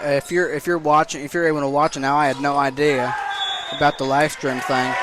if you're watching, if you're able to watch it now, I had no idea about the live stream thing.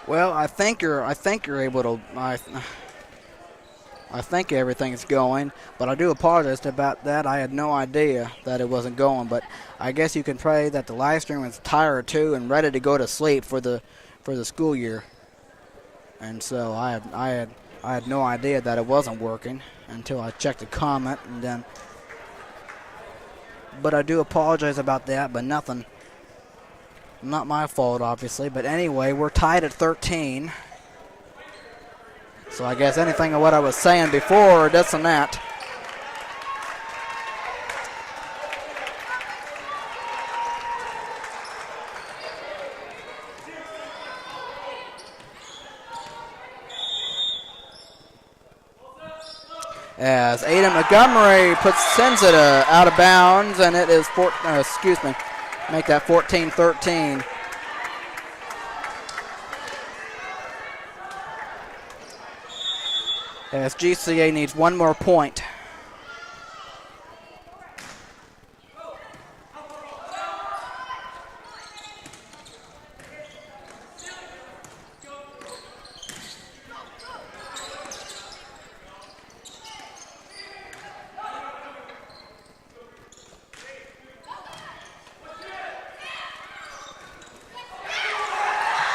Well, I think you're able to. I think everything's going, but I do apologize about that. I had no idea that it wasn't going, but I guess you can pray that the live stream was tired too and ready to go to sleep for the school year. And so I had no idea that it wasn't working until I checked the comment, and then. But I do apologize about that, but nothing. Not my fault, obviously. But anyway, we're tied at 13. So I guess anything of what I was saying before, this and that. As Aiden Montgomery sends it out of bounds, and it is make that 14-13. As GCA needs one more point.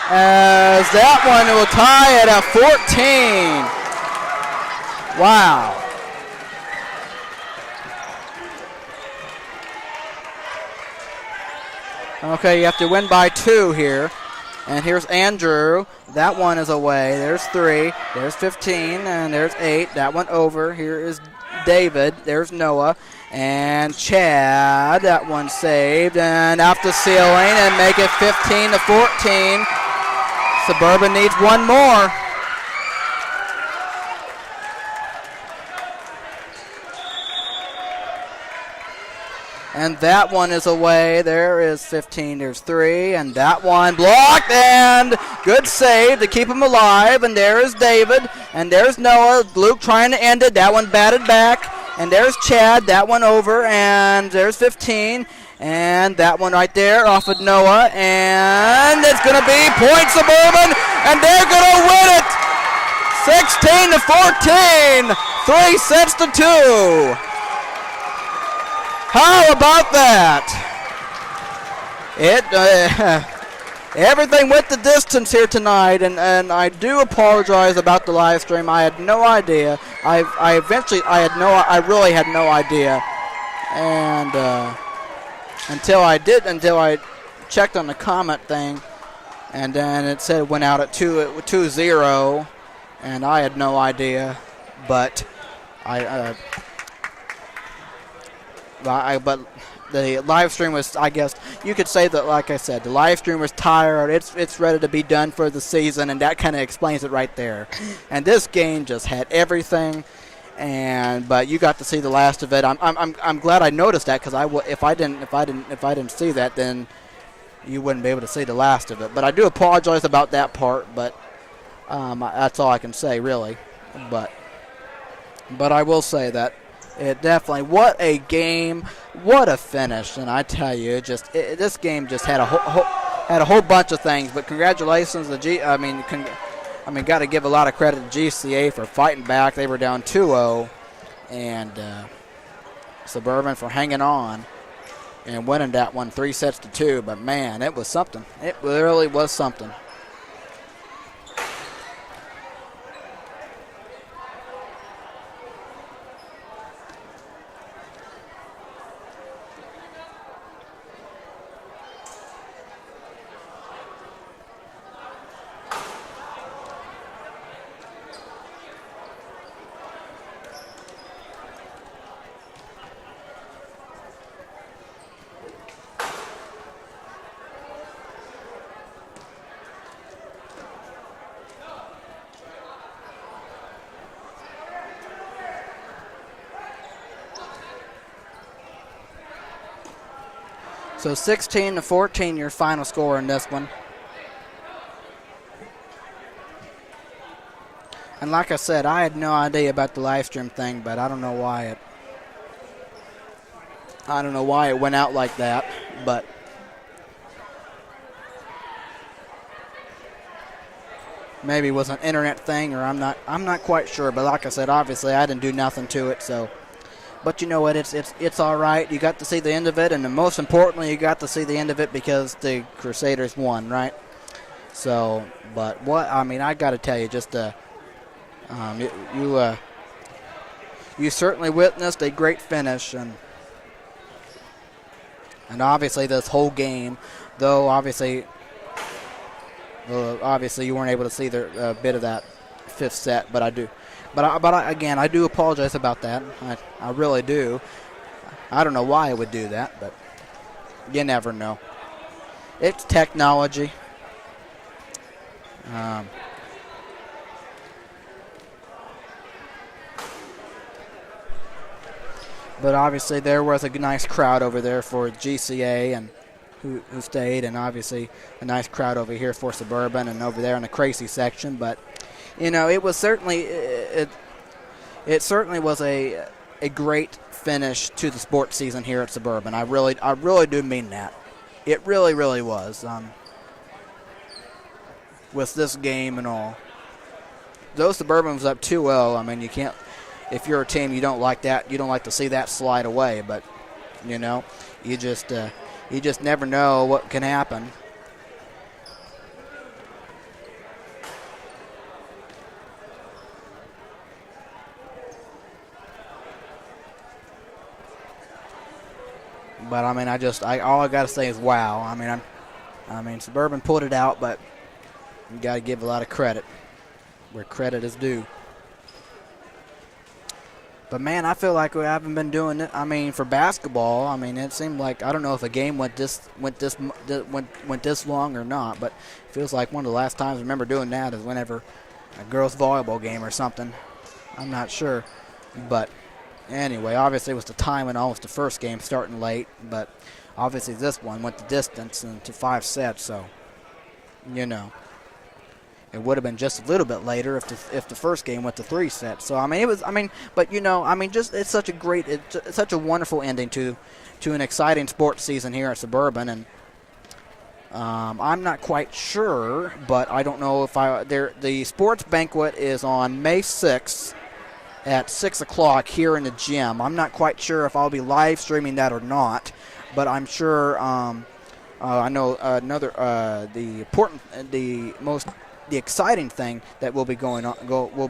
As that one will tie it at 14. Wow. Okay, you have to win by 2 here. And here's Andrew. That one is away. There's 3. There's 15. And there's 8. That one over. Here is David. There's Noah. And Chad. That one saved. And out the ceiling and make it 15-14. Suburban needs one more. And that one is away. There is 15. There's 3. And that one blocked. And good save to keep him alive. And there is David. And there's Noah. Luke trying to end it. That one batted back. And there's Chad. That one over. And there's 15. And that one right there off of Noah. And it's going to be point Suburban. And they're going to win it. 16-14. 3 sets to 2. How about that? Everything went the distance here tonight, and I do apologize about the live stream. I had no idea. I really had no idea, and until I checked on the comment thing, and then it said it went out at 2-0, and I had no idea, but but the live stream was, I guess, you could say that, like I said, the live stream was tired. It's ready to be done for the season, and that kind of explains it right there. And this game just had everything, but you got to see the last of it. I'm glad I noticed that, because if I didn't see that, then you wouldn't be able to see the last of it. But I do apologize about that part. But that's all I can say, really. But I will say that It definitely. What a game! What a finish! And I tell you, this game just had a whole bunch of things. But congratulations, got to give a lot of credit to GCA for fighting back. They were down 2-0, and Suburban for hanging on and winning that one 3-2. But man, it was something. It really was something. So 16-14, your final score in this one. And like I said, I had no idea about the live stream thing, but I don't know why it went out like that, but maybe it was an internet thing, or I'm not quite sure. But like I said, obviously I didn't do nothing to it, so. But you know what? It's all right. You got to see the end of it, and most importantly, you got to see the end of it because the Crusaders won, right? So, but I got to tell you, just you certainly witnessed a great finish, and obviously this whole game, though obviously you weren't able to see the bit of that fifth set, but I do. Again, I do apologize about that. I really do. I don't know why I would do that, but you never know. It's technology. But obviously there was a nice crowd over there for GCA and who stayed, and obviously a nice crowd over here for Suburban and over there in the Crazy section, but you know, it was certainly it certainly was a great finish to the sports season here at Suburban. I really do mean that. It really, really was. With this game and all. Though Suburban was up 2-0, I mean, you can't. If you're a team, you don't like that. You don't like to see that slide away. But you know, you just never know what can happen. But I mean, all I gotta say is wow. I mean, Suburban pulled it out, but you gotta give a lot of credit where credit is due. But man, I feel like we haven't been doing it. I mean, for basketball, I mean, it seemed like I don't know if a game went this long or not, but it feels like one of the last times I remember doing that is whenever a girls' volleyball game or something. I'm not sure, but. Anyway, obviously it was the time and almost the first game starting late, but obviously this one went the distance and to 5 sets, so, you know, it would have been just a little bit later if the first game went to 3 sets. So, but you know, it's such a wonderful ending to an exciting sports season here at Suburban, and I'm not quite sure, but I don't know if the sports banquet is on May 6th. At 6 o'clock here in the gym. I'm not quite sure if I'll be live streaming that or not, but I'm sure. I know the exciting thing that will be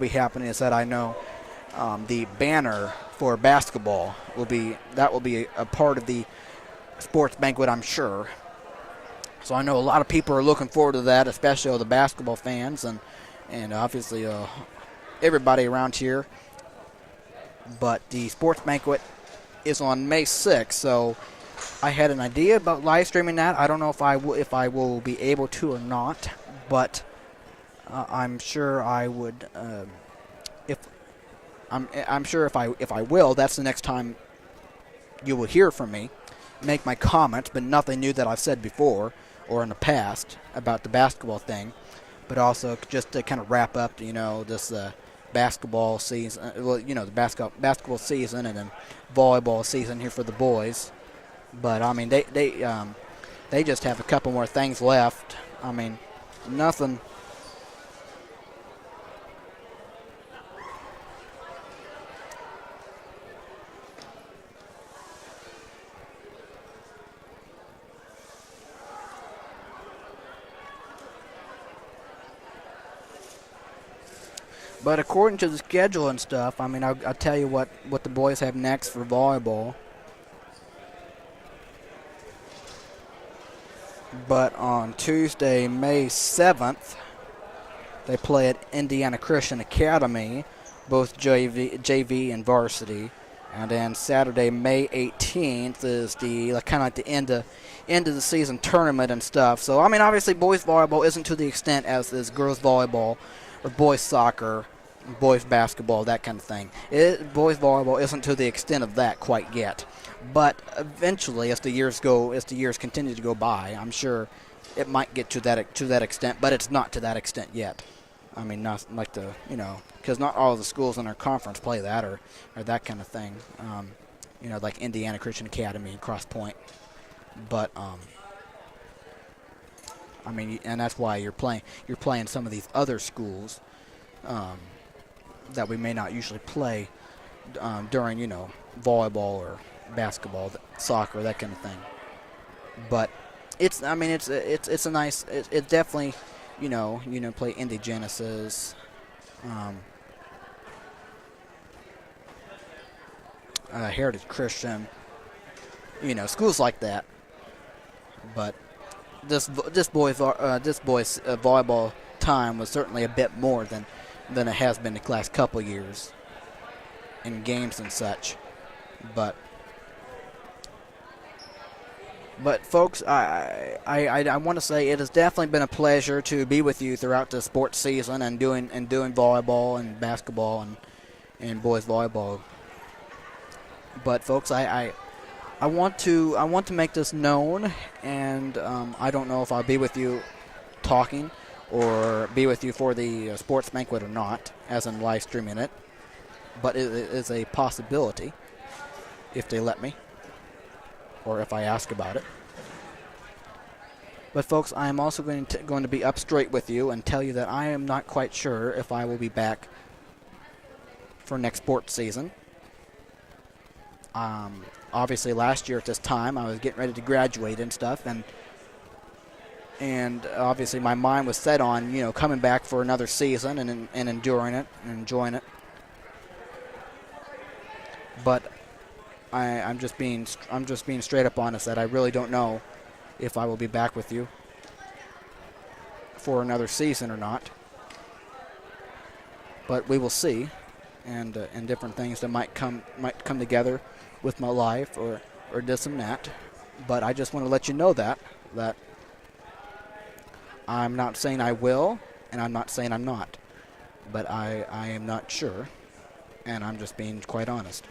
happening is that I know the banner for basketball will be a part of the sports banquet, I'm sure. So I know a lot of people are looking forward to that, especially all the basketball fans and obviously everybody around here. But the sports banquet is on May 6th, so I had an idea about live streaming that. I don't know if I will be able to or not, but I'm sure I would. I'm sure if I will, that's the next time you will hear from me. Make my comments, but nothing new that I've said before or in the past about the basketball thing. But also just to kind of wrap up, you know, this basketball season. Well, the basketball season and then volleyball season here for the boys. But I mean, they just have a couple more things left. I mean, nothing. But according to the schedule and stuff, I mean, I'll tell you what the boys have next for volleyball. But on Tuesday, May 7th, they play at Indiana Christian Academy, both JV and varsity. And then Saturday, May 18th, is the kind of like the end of the season tournament and stuff. So, I mean, obviously, boys volleyball isn't to the extent as is girls volleyball or boys soccer, boys basketball, that kind of thing. Boys volleyball isn't to the extent of that quite yet. But eventually, as the years continue to go by, I'm sure it might get to that extent. But it's not to that extent yet. I mean, not like because not all of the schools in our conference play that or that kind of thing. Like Indiana Christian Academy, Cross Point. But I mean, and that's why you're playing some of these other schools that we may not usually play during volleyball or basketball, soccer, that kind of thing. But it's a nice. It definitely, play Indy Genesis. Heritage Christian, schools like that. But this boys volleyball time was certainly a bit more than it has been the last couple years in games and such. But folks, I want to say it has definitely been a pleasure to be with you throughout the sports season and doing volleyball and basketball and boys volleyball. But folks, I want to make this known, and I don't know if I'll be with you talking or be with you for the sports banquet or not, as in live streaming it. But it is a possibility if they let me, or if I ask about it. But folks, I am also going to be up straight with you and tell you that I am not quite sure if I will be back for next sports season. Obviously, last year at this time, I was getting ready to graduate and stuff, and obviously my mind was set on coming back for another season and enduring it and enjoying it. But I'm just being straight up honest that I really don't know if I will be back with you for another season or not. But we will see, and different things that might come together with my life or this and that. But I just want to let you know that I'm not saying I will, and I'm not saying I'm not, but I am not sure, and I'm just being quite honest.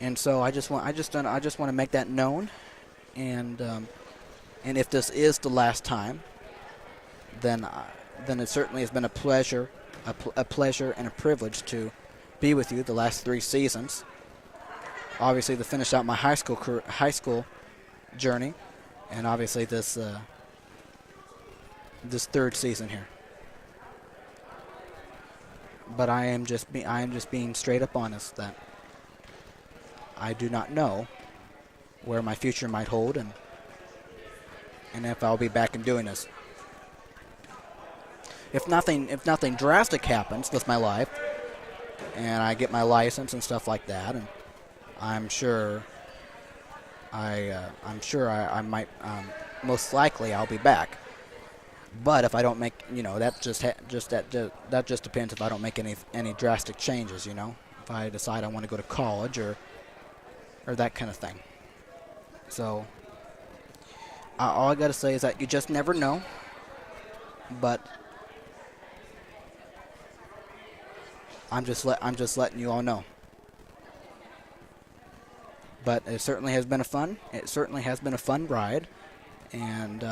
And so I just want to make that known, and if this is the last time, then it certainly has been a pleasure and a privilege to be with you the last 3 seasons. Obviously, to finish out my high school journey, and obviously this third season here. But I am just being straight up honest that I do not know where my future might hold, and if I'll be back and doing this. If nothing drastic happens with my life, and I get my license and stuff like that, and I'm sure I might most likely I'll be back. But if I don't make that just depends if I don't make any drastic changes. If I decide I want to go to college or that kind of thing. So all I got to say is that you just never know. But I'm just letting you all know. But it certainly has been a fun ride, and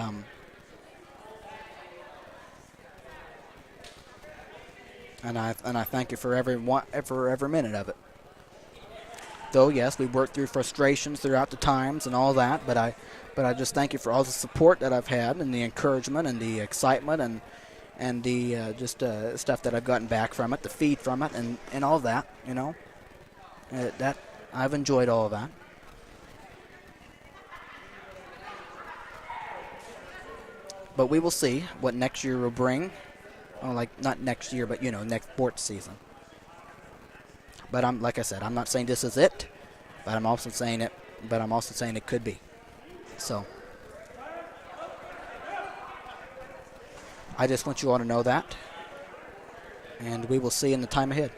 and I thank you for every minute of it. Though yes, we worked through frustrations throughout the times and all that, but I just thank you for all the support that I've had and the encouragement and the excitement and the stuff that I've gotten back from it, the feed from it, and all that. That I've enjoyed all of that. But we will see what next year will bring. Well, like not next year, but next sports season. But like I said, I'm not saying this is it, but I'm also saying it could be. So I just want you all to know that, and we will see in the time ahead.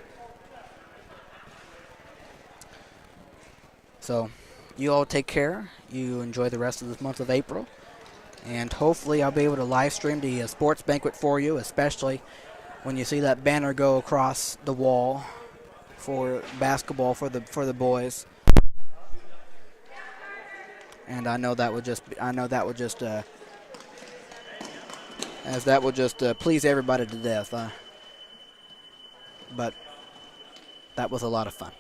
So you all take care. You enjoy the rest of this month of April. And hopefully I'll be able to live stream the sports banquet for you, especially when you see that banner go across the wall for basketball for the boys. And I know that would just please everybody to death. But that was a lot of fun.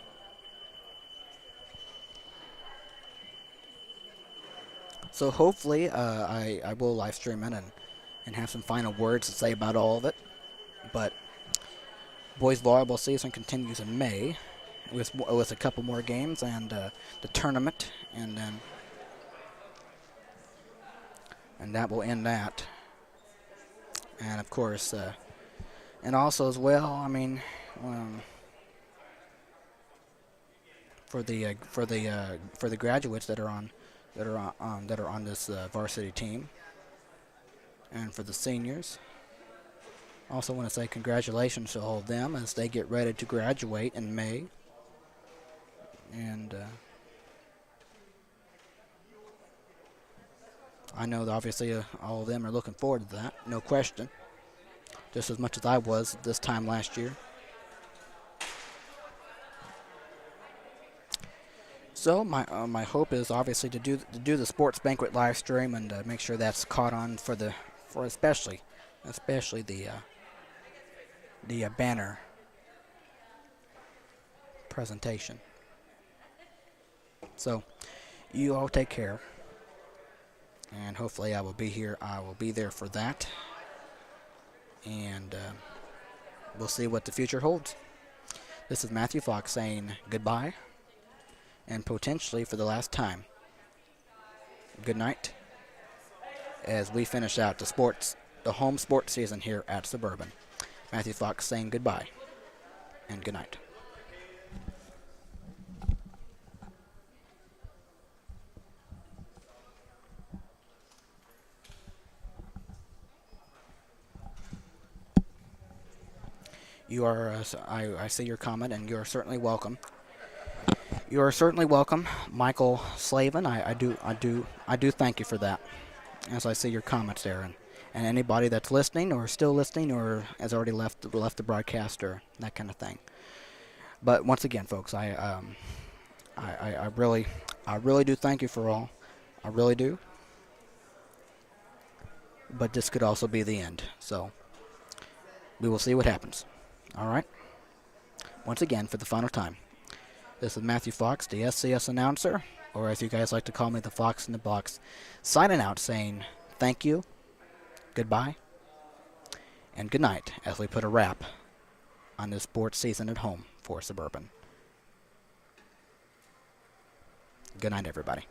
So hopefully I will live stream it and have some final words to say about all of it. But boys volleyball season continues in May with a couple more games and the tournament, and that will end that. And of course, and also as well, I mean, for the graduates that are on this varsity team, and for the seniors. Also want to say congratulations to all of them as they get ready to graduate in May. And I know that obviously all of them are looking forward to that, no question, just as much as I was this time last year. So my hope is obviously to do the sports banquet live stream and make sure that's caught on for especially the banner presentation. So you all take care, and hopefully I will be here. I will be there for that, and we'll see what the future holds. This is Matthew Fox saying goodbye. And potentially for the last time, good night as we finish out the home sports season here at Suburban. Matthew Fox saying goodbye and good night. You are, I see your comment, and you are certainly welcome. You are certainly welcome, Michael Slavin. I do thank you for that, as I see your comments there, and anybody that's listening or still listening or has already left the broadcast or that kind of thing. But once again, folks, I really do thank you for all. I really do. But this could also be the end, so we will see what happens. All right. Once again, for the final time. This is Matthew Fox, the SCS announcer, or as you guys like to call me, the Fox in the Box, signing out saying thank you, goodbye, and good night as we put a wrap on this sports season at home for Suburban. Good night, everybody.